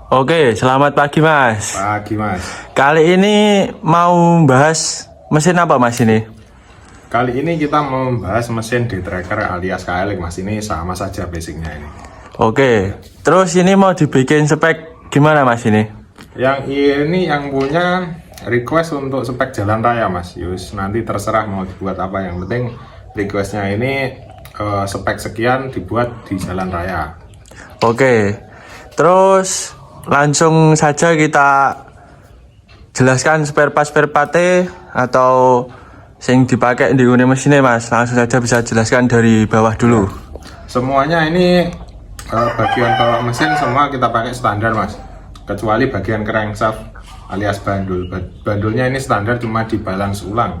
Oke, selamat pagi Mas. Pagi Mas. Kali ini mau bahas mesin apa Mas ini? Kali ini kita mau membahas mesin D-Tracker alias KLX Mas. Ini sama saja basicnya ini. Oke, terus ini mau dibikin spek gimana Mas ini? Yang ini yang punya request untuk spek jalan raya Mas. Yus nanti terserah mau dibuat apa, yang penting requestnya ini spek sekian dibuat di jalan raya. Oke, terus langsung saja kita jelaskan spare part-nya atau yang dipakai di unit mesinnya Mas. Langsung saja bisa jelaskan dari bawah dulu. Semuanya ini bagian bawah mesin semua kita pakai standar Mas, kecuali bagian crankshaft alias bandul. Bandulnya ini standar, cuma di balance ulang.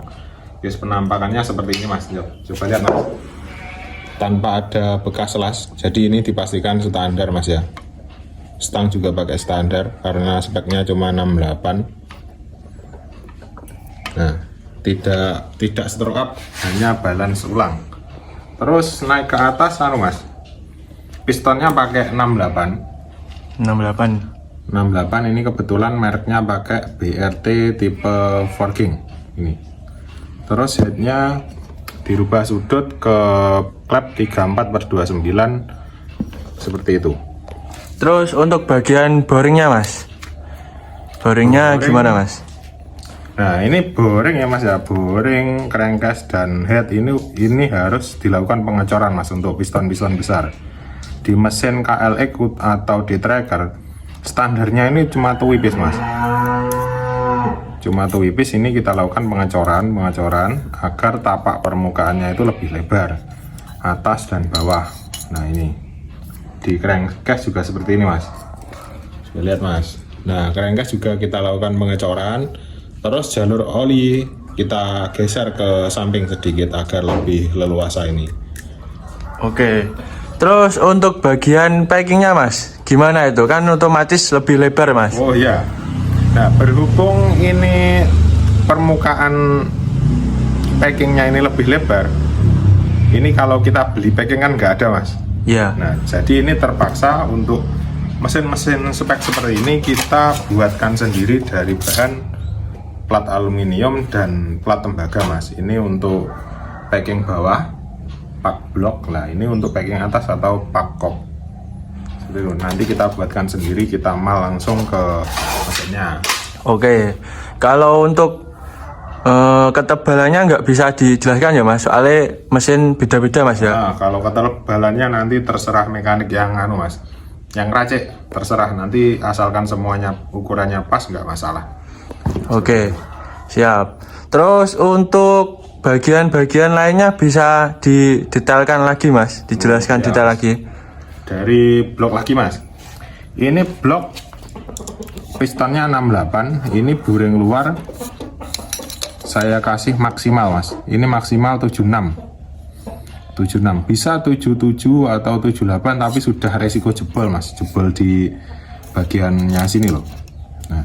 Yes, penampakannya seperti ini Mas. Coba lihat Mas, tanpa ada bekas las, jadi ini dipastikan standar Mas ya. Stang juga pakai standar karena speknya cuma 68. Nah, tidak stroke up, hanya balance ulang. Terus naik ke atas Mas, pistonnya pakai 68 ini kebetulan mereknya pakai BRT tipe forking ini. Terus headnya dirubah sudut ke klep 34/29 seperti itu. Terus untuk bagian boringnya Mas, boringnya gimana Mas? Nah ini boring ya Mas ya, boring, crankcase dan head ini harus dilakukan pengecoran Mas untuk piston-piston besar. Di mesin KLX atau D-Tracker standarnya ini cuma tuwipis Mas, cuma tuwipis. Ini kita lakukan pengecoran agar tapak permukaannya itu lebih lebar atas dan bawah. Nah ini di crankcase juga seperti ini Mas, coba lihat Mas. Nah crankcase juga kita lakukan pengecoran. Terus jalur oli kita geser ke samping sedikit agar lebih leluasa ini. Oke, terus untuk bagian packingnya Mas, gimana itu? Kan otomatis lebih lebar Mas. Oh iya. Nah berhubung ini permukaan packingnya ini lebih lebar, ini kalau kita beli packing kan nggak ada Mas. Iya. Nah jadi ini terpaksa untuk mesin-mesin spek seperti ini kita buatkan sendiri dari bahan plat aluminium dan plat tembaga Mas. Ini untuk packing bawah, pak blok. Nah ini untuk packing atas atau pak kop. Nanti kita buatkan sendiri, kita mal langsung ke mesinnya. Oke, kalau untuk ketebalannya nggak bisa dijelaskan ya Mas, soalnya mesin beda-beda Mas ya. Nah kalau ketebalannya nanti terserah mekanik yang Mas, yang racik, terserah. Nanti asalkan semuanya ukurannya pas nggak masalah. Oke, siap. Terus untuk bagian-bagian lainnya bisa didetailkan lagi Mas, dijelaskan detail lagi. Dari blok lagi Mas, ini blok pistonnya 68, ini buring luar saya kasih maksimal Mas, ini maksimal 76, bisa 77 atau 78, tapi sudah resiko jebol Mas, jebol di bagiannya sini loh. Nah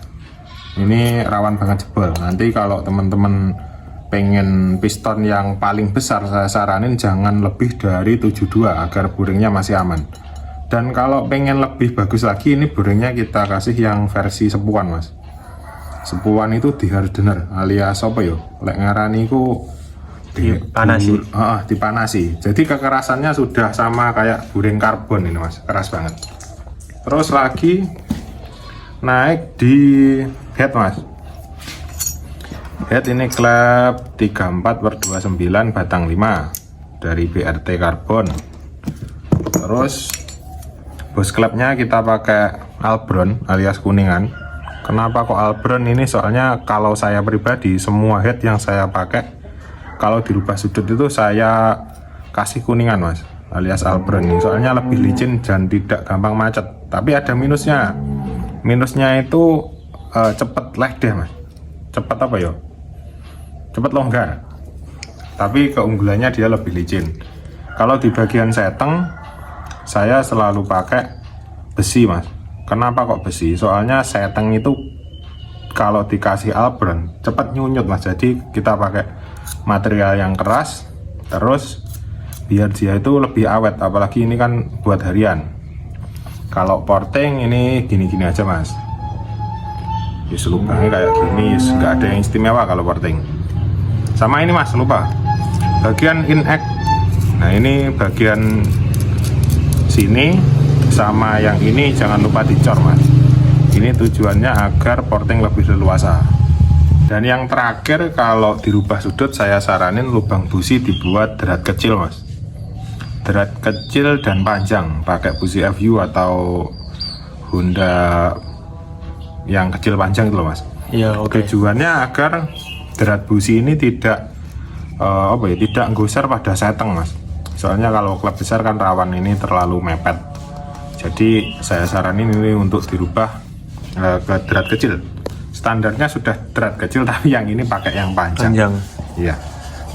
ini rawan banget jebol. Nanti kalau teman-teman pengen piston yang paling besar, saya saranin jangan lebih dari 72 agar buringnya masih aman. Dan kalau pengen lebih bagus lagi, ini buringnya kita kasih yang versi sepuan Mas. Sepuan itu di hardener alias apa yo? Lek ngarani ku dipanasi. Dipanasi. Jadi kekerasannya sudah sama kayak buring karbon ini Mas, keras banget. Terus lagi naik di head Mas. Head ini klep 34/29 batang 5 dari BRT karbon. Terus bos klepnya kita pakai Albron alias kuningan. Kenapa kok Albron ini? Soalnya kalau saya pribadi semua head yang saya pakai kalau dirubah sudut itu saya kasih kuningan Mas, alias Albron ini. Soalnya lebih licin dan tidak gampang macet. Tapi ada minusnya. Minusnya itu cepet leh Mas. Cepet apa ya? Cepet longgar. Tapi keunggulannya dia lebih licin. Kalau di bagian seteng saya selalu pakai besi Mas. Kenapa kok besi? Soalnya seteng itu kalau dikasih Albron cepat nyunyut Mas. Jadi kita pakai material yang keras, terus biar dia itu lebih awet. Apalagi ini kan buat harian. Kalau porting ini gini-gini aja mas, lubangnya kayak gini, nggak ada yang istimewa kalau porting. Sama ini mas, lupa bagian in-egg. Nah ini bagian sini sama yang ini jangan lupa dicor mas. Ini tujuannya agar porting lebih leluasa. Dan yang terakhir, kalau dirubah sudut saya saranin lubang busi dibuat derat kecil mas, derat kecil dan panjang, pakai busi FU atau Honda yang kecil panjang itu loh mas. Iya, oke. Tujuannya agar derat busi ini tidak tidak ngguser pada seteng mas. Soalnya kalau klep besar kan rawan ini terlalu mepet. Jadi saya saranin ini untuk dirubah ke derat kecil. Standarnya sudah derat kecil, tapi yang ini pakai yang panjang. Iya.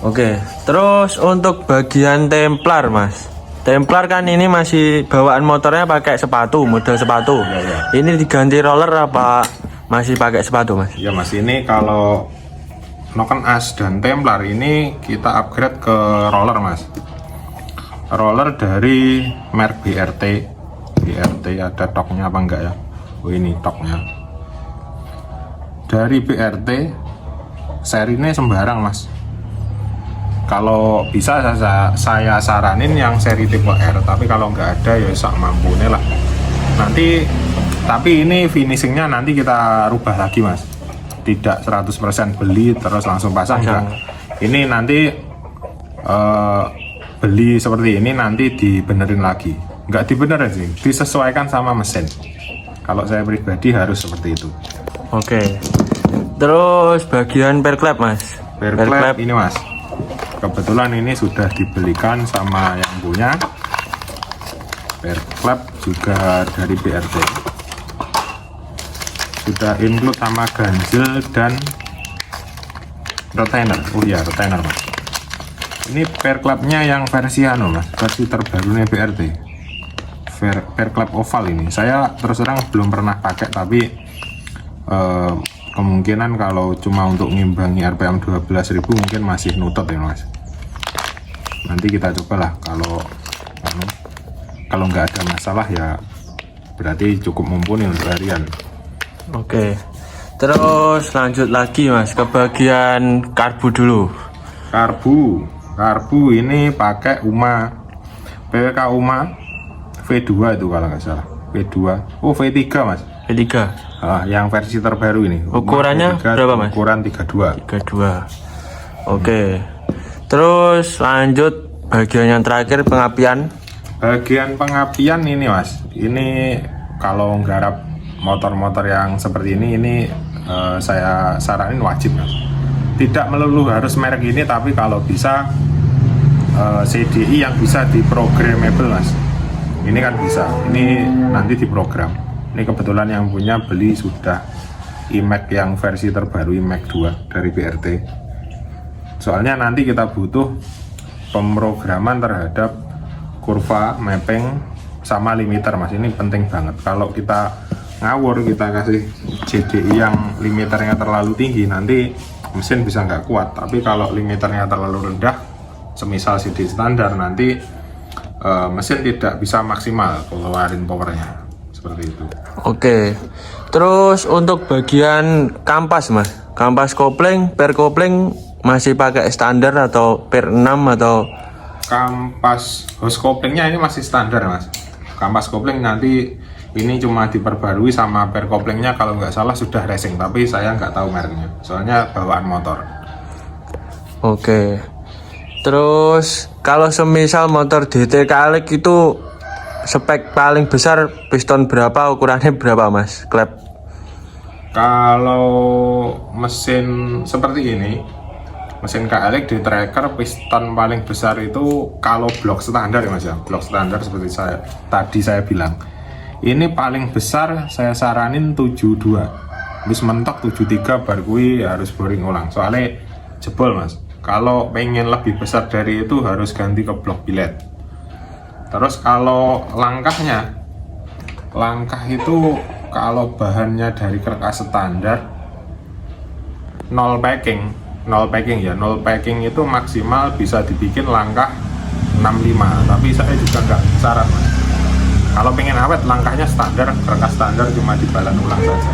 Oke. Terus untuk bagian templar mas, templar kan ini masih bawaan motornya pakai sepatu, model sepatu. Iya. Ini diganti roller apa masih pakai sepatu mas? Ya mas, ini kalau Noken As dan Templar ini kita upgrade ke roller mas. Roller dari merek BRT. BRT ada toknya apa enggak ya? Oh ini toknya. Dari BRT, serinya sembarang mas. Kalau bisa saya saranin yang seri tipe R, tapi kalau nggak ada ya sak mampunya lah. Nanti, tapi ini finishingnya nanti kita rubah lagi mas. Tidak 100% beli terus langsung pasang enggak. Ini nanti beli seperti ini nanti dibenerin lagi. Nggak dibenerin sih, disesuaikan sama mesin. Kalau saya pribadi harus seperti itu. Oke. Terus bagian perklep mas. Perklep ini mas, kebetulan ini sudah dibelikan sama yang punya. Perklep juga dari BRT, sudah include sama ganjel dan retainer. Oh iya, retainer mas. Ini perklepnya yang versi mas, versi terbarunya BRT. Perklep oval ini saya terus terang belum pernah pakai, tapi kemungkinan kalau cuma untuk ngimbangi RPM 12.000 mungkin masih nutut ya mas. Nanti kita cobalah, kalau nggak ada masalah ya berarti cukup mumpuni untuk harian. Oke. Terus lanjut lagi mas ke bagian karbu dulu. Karbu ini pakai UMA, PWK UMA V2 itu kalau nggak salah. V2, oh V3 mas. V3. Yang versi terbaru ini. Ukurannya V3, berapa mas? Ukuran 32. Oke. Terus lanjut bagian yang terakhir, pengapian. Bagian pengapian ini mas, ini kalau nggarap motor-motor yang seperti ini saya saranin wajib mas. Tidak melulu harus merek ini, tapi kalau bisa CDI yang bisa diprogramable mas. Ini kan bisa, ini nanti diprogram. Ini kebetulan yang punya beli sudah iMac yang versi terbaru, iMac 2 dari BRT. Soalnya nanti kita butuh pemrograman terhadap kurva, mapping, sama limiter mas. Ini penting banget. Kalau kita ngawur, kita kasih CDI yang limiternya terlalu tinggi, nanti mesin bisa nggak kuat. Tapi kalau limiternya terlalu rendah, semisal CDI standar, nanti mesin tidak bisa maksimal keluarin powernya. Seperti itu. Oke. Terus untuk bagian kampas mas, kampas kopling, per kopling masih pakai standar atau per 6 atau? Kampas hose koplingnya ini masih standar mas. Kampas kopling nanti ini cuma diperbarui sama per koplingnya kalau nggak salah sudah racing, tapi saya nggak tahu mereknya. Soalnya bawaan motor. Oke. Terus kalau semisal motor DT Kalik itu spek paling besar piston berapa, ukurannya berapa mas, klep? Kalau mesin seperti ini, mesin KLX di tracker, piston paling besar itu kalau blok standar ya mas ya, blok standar seperti tadi saya bilang, ini paling besar saya saranin 72. Wis mentok 73 bar kui harus boring ulang, soalnya jebol mas. Kalau pengen lebih besar dari itu harus ganti ke blok billet. Terus kalau langkah itu kalau bahannya dari kertas standar nol packing itu maksimal bisa dibikin langkah 65, tapi saya juga nggak saran mas. Kalau pengen awet langkahnya standar, rangka standar cuma dibalan ulang saja.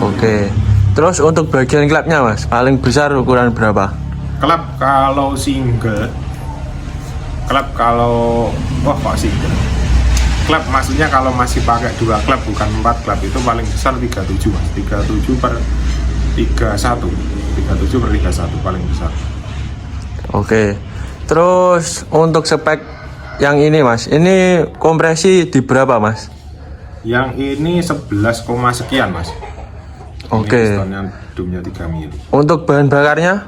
Oke. Terus untuk bagian klepnya mas, paling besar ukuran berapa? Klep kalau single, klep kalau kok single. Klep maksudnya kalau masih pakai 2 klep bukan 4 klep itu paling besar 37 mas, 37 per 31, 37 per 31 paling besar. Oke. Terus untuk spek yang ini mas, ini kompresi di berapa mas? Yang ini 11, sekian mas. Oke. Ini pistonnya dumnya 3 mili. Untuk bahan bakarnya?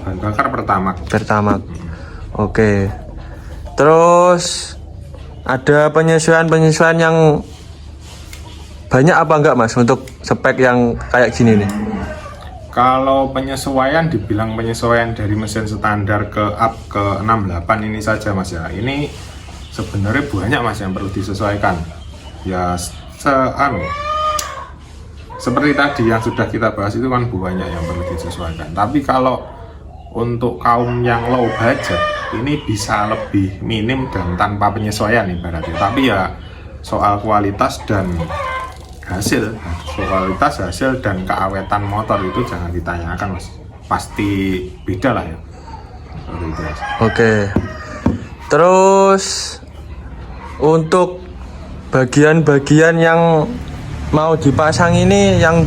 Bahan bakar Pertamax. Oke. Terus ada penyesuaian yang banyak apa enggak mas untuk spek yang kayak gini nih? Kalau penyesuaian dibilang penyesuaian dari mesin standar ke up ke 68 ini saja mas ya. Ini sebenarnya banyak mas yang perlu disesuaikan. Ya seperti tadi yang sudah kita bahas itu kan banyak yang perlu disesuaikan. Tapi kalau untuk kaum yang low budget ini bisa lebih minim dan tanpa penyesuaian ibaratnya. Tapi ya soal kualitas dan hasil dan keawetan motor itu jangan ditanyakan mas, pasti beda lah ya. Itu, mas. Oke. Terus untuk bagian-bagian yang mau dipasang ini yang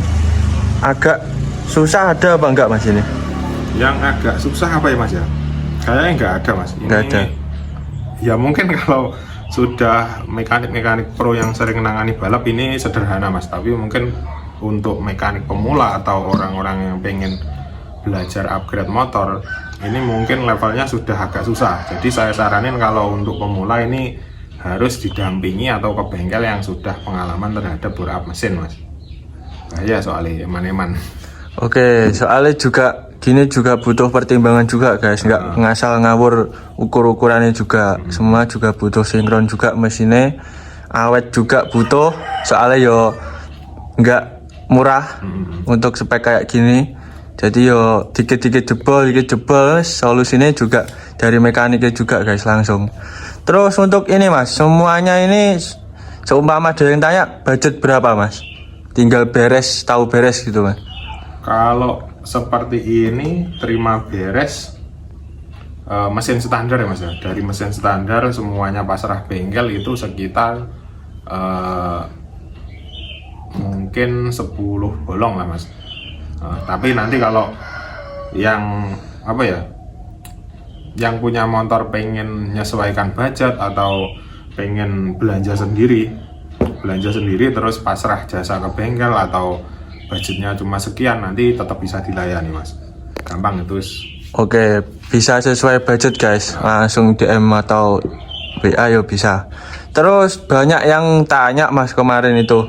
agak susah ada apa enggak mas ini? Yang agak susah apa ya mas ya? Kayaknya nggak ada mas. Nggak ada. Ya mungkin kalau sudah mekanik pro yang sering menangani balap ini sederhana mas, tapi mungkin untuk mekanik pemula atau orang-orang yang pengen belajar upgrade motor ini mungkin levelnya sudah agak susah. Jadi saya saranin kalau untuk pemula ini harus didampingi atau ke bengkel yang sudah pengalaman terhadap bore up mesin mas. Bahaya soalnya eman-eman. Oke, soalnya juga gini juga butuh pertimbangan juga guys, nggak ngasal ngawur ukurannya juga, semua juga butuh sinkron juga mesinnya, awet juga butuh, soalnya yo nggak murah untuk spek kayak gini, jadi yo dikit jebol, solusinya juga dari mekaniknya juga guys langsung. Terus untuk ini mas, semuanya ini seumpama ada yang tanya budget berapa mas, tinggal tahu beres gitu mas. Kalau seperti ini terima beres mesin standar ya mas ya. Dari mesin standar semuanya pasrah bengkel itu sekitar mungkin 10 bolong lah mas. Tapi nanti kalau yang apa ya, yang punya motor pengen menyesuaikan budget atau pengen belanja sendiri terus pasrah jasa ke bengkel atau budgetnya cuma sekian, nanti tetap bisa dilayani mas, gampang itu. Oke, bisa sesuai budget guys, langsung DM atau WA yo bisa. Terus banyak yang tanya mas kemarin itu,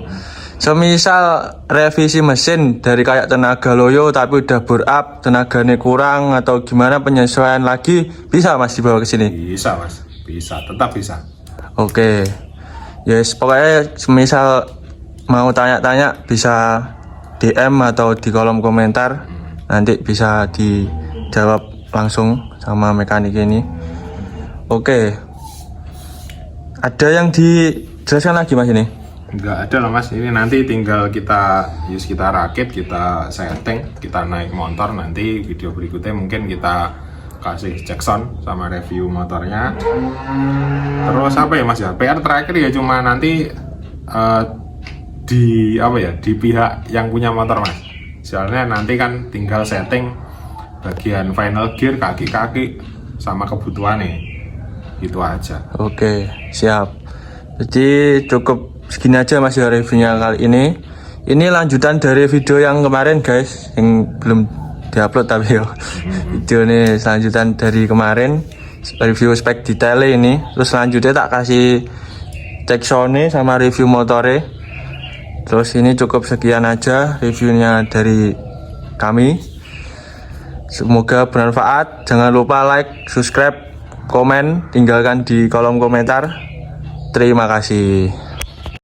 semisal revisi mesin dari kayak tenaga loyo tapi udah bore up, tenaganya kurang atau gimana penyesuaian lagi, bisa mas dibawa ke sini? Bisa mas, bisa, tetap bisa. Oke, yes, pokoknya semisal mau tanya-tanya bisa DM atau di kolom komentar, nanti bisa dijawab langsung sama mekanik ini. Oke, ada yang dijelaskan lagi mas ini? Enggak ada lah mas, ini nanti tinggal kita rakit, kita setting, kita naik motor, nanti video berikutnya mungkin kita kasih cek sound sama review motornya. Terus apa ya mas ya, PR terakhir ya cuma nanti di pihak yang punya motor mas, soalnya nanti kan tinggal setting bagian final gear, kaki-kaki sama kebutuhannya, itu aja. Oke, siap. Jadi cukup segini aja mas ya reviewnya kali ini. Ini lanjutan dari video yang kemarin guys, yang belum diupload tapi yo video ini lanjutan dari kemarin, review spek detailnya ini. Terus selanjutnya tak kasih cek sound sama review motornya. Terus ini cukup sekian aja reviewnya dari kami. Semoga bermanfaat. Jangan lupa like, subscribe, komen, tinggalkan di kolom komentar. Terima kasih.